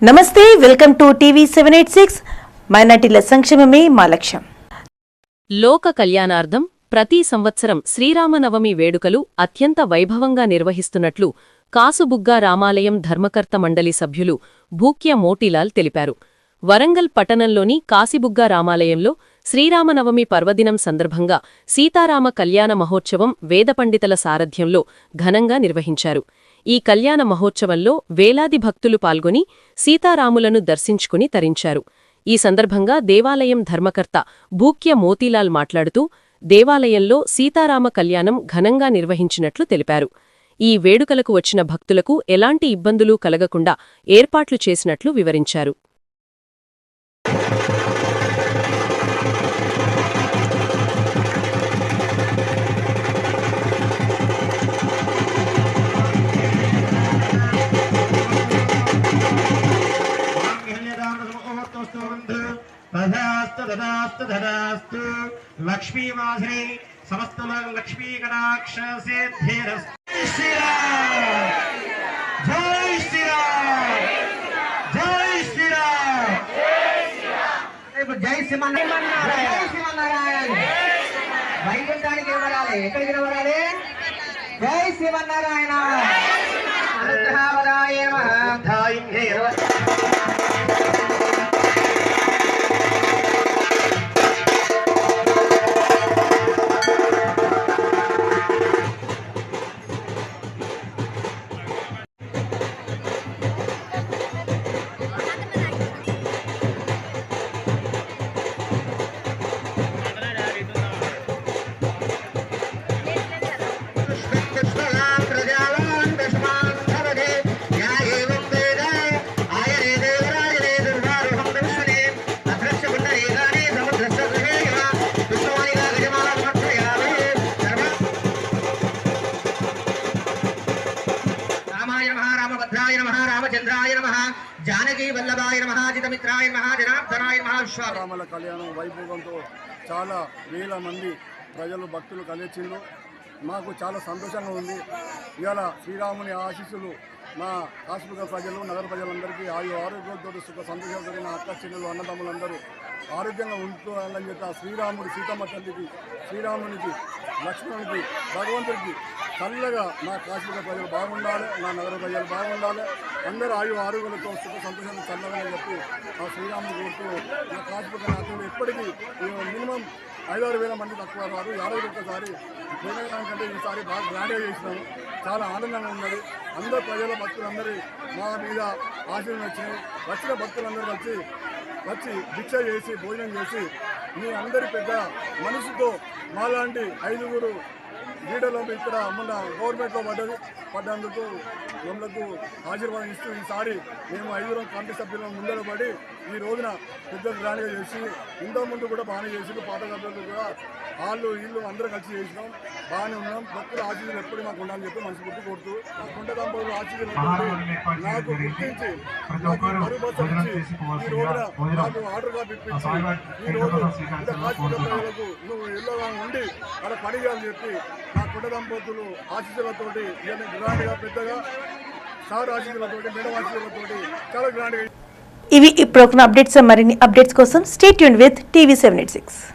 నమస్తే, welcome to TV 786. మైనార్టీల సంక్షేమమే మా లక్ష్యం. లోక కళ్యాణార్థం ప్రతి సంవత్సరం శ్రీరామనవమి వేడుకలు అత్యంత వైభవంగా నిర్వహిస్తున్నట్లు కాసుబుగ్గ రామాలయం ధర్మకర్త మండలి సభ్యులు భూక్య మోటీలాల్ తెలిపారు. వరంగల్ పట్టణంలోని కాశీబుగ్గ రామాలయంలో శ్రీరామనవమి పర్వదినం సందర్భంగా సీతారామ కళ్యాణ మహోత్సవం వేదపండితుల సారథ్యంలో ఘనంగా నిర్వహించారు. ఈ కళ్యాణ మహోత్సవంలో వేలాది భక్తులు పాల్గొని సీతారాములను దర్శించుకుని తరించారు. ఈ సందర్భంగా దేవాలయం ధర్మకర్త భూక్య మోతీలాల్ మాట్లాడుతూ దేవాలయంలో సీతారామ కళ్యాణం ఘనంగా నిర్వహించినట్లు తెలిపారు. ఈ వేడుకలకు వచ్చిన భక్తులకు ఎలాంటి ఇబ్బందులు కలగకుండా ఏర్పాట్లు చేసినట్లు వివరించారు. लक्ष्मी माधुरी समस्त लक्ष्मी कटाक्ष से जय श्री राम जय श्री राम जय श्रीमन्नारायण వైకుంఠానికి వెళ్ళాలి. ఎక్కడికి వెళ్ళాలి? జై శ్రీమన్నారాయణ. అనుగ్రహవరాయ నమః. जानकी वल्लभाय नमः जितमित्राय नमः जनार्दनाय नमः రామల కళ్యాణం వైభవంతో చాలా వేల మంది ప్రజలు భక్తులు కలిసిండ్రు. మాకు చాలా సంతోషంగా ఉంది. ఇవాళ శ్రీరాముని ఆశీస్సులు మా కాశీబుగ్గ ప్రజలు నగర ప్రజలందరికీ ఆరోగ్యంతో సుఖ సంతోషంతో నా అక్క చెల్లెలు అన్నదమ్ములందరూ ఆరోగ్యంగా ఉంటున్నారని చెప్పి ఆ శ్రీరాముడి సీతమ్మ తల్లికి శ్రీరామునికి లక్ష్మణునికి భగవంతుడికి చల్లగా నా కాశీబుగ్గ ప్రజలు బాగుండాలి, నా నగర ప్రజలు బాగుండాలి, అందరూ ఆరోగ్యాలతో సుఖ సంతోషంగా చల్లగా చెప్పి ఆ శ్రీరాముని కోరుతూ నా కాశీబుగ్గ నాయకులు ఎప్పటికీ మినిమం 5-6 వేల మంది తక్కువ రాదు. 50 ఒక్కసారి పోయినాకంటే ఈసారి బాగా గ్రాండ్గా చేసినాము. చాలా ఆనందంగా ఉన్నది. అందరు ప్రజల భక్తులందరూ మా మీద ఆశీర్వాదం వచ్చినాయి. వచ్చిన భక్తులందరూ వచ్చి భిక్ష చేసి భోజనం చేసి మీ అందరి పెద్ద మనసుతో మాలాంటి 5 లీడర్లు ఇక్కడ మొన్న గవర్నమెంట్లో పడ్డందుకు మమ్మల్ని ఆశీర్వాదం ఇస్తూ ఈసారి మేము 5 కమిటీ సభ్యులను ముందర పడి ఈ రోజున పెద్ద గ్రాండ్గా చేసి ఇంతకుముందు కూడా బాగానే చేసి పాత సభ్యులు కూడా వాళ్ళు వీళ్ళు అందరూ కలిసి చేసినాం. బాగానే ఉన్నాం. భక్తుల ఆశీర్వాదం ఎప్పుడు మాకు ఉండాలని చెప్పి మనసు గుర్తు కొడుతూ మా కొండ దంపతులు ఆశీర్వాదం నాకు గుర్తించి నాకు మరుబస్సు ఇచ్చి ఈ రోజున నాకు ఆర్డర్గా పిలిపించి ఈ రోజు ఇంత కాశీలకు నువ్వు ఇళ్ళగా ఉండి అక్కడ పని చేయాలని చెప్పి నా కొండ దంపతులు ఆశీస్సులతోటి ఇవన్నీ గ్రాండ్గా పెద్దగా సార్ ఆశీస్సులతోటి మేడం ఆశీస్సులతోటి చాలా గ్రాండ్గా. ఇవి ఇప్పుడు అప్డేట్స్. మరిన్ని అప్డేట్స్ కోసం స్టే ట్యూన్డ్ విత్ టీవీ 786.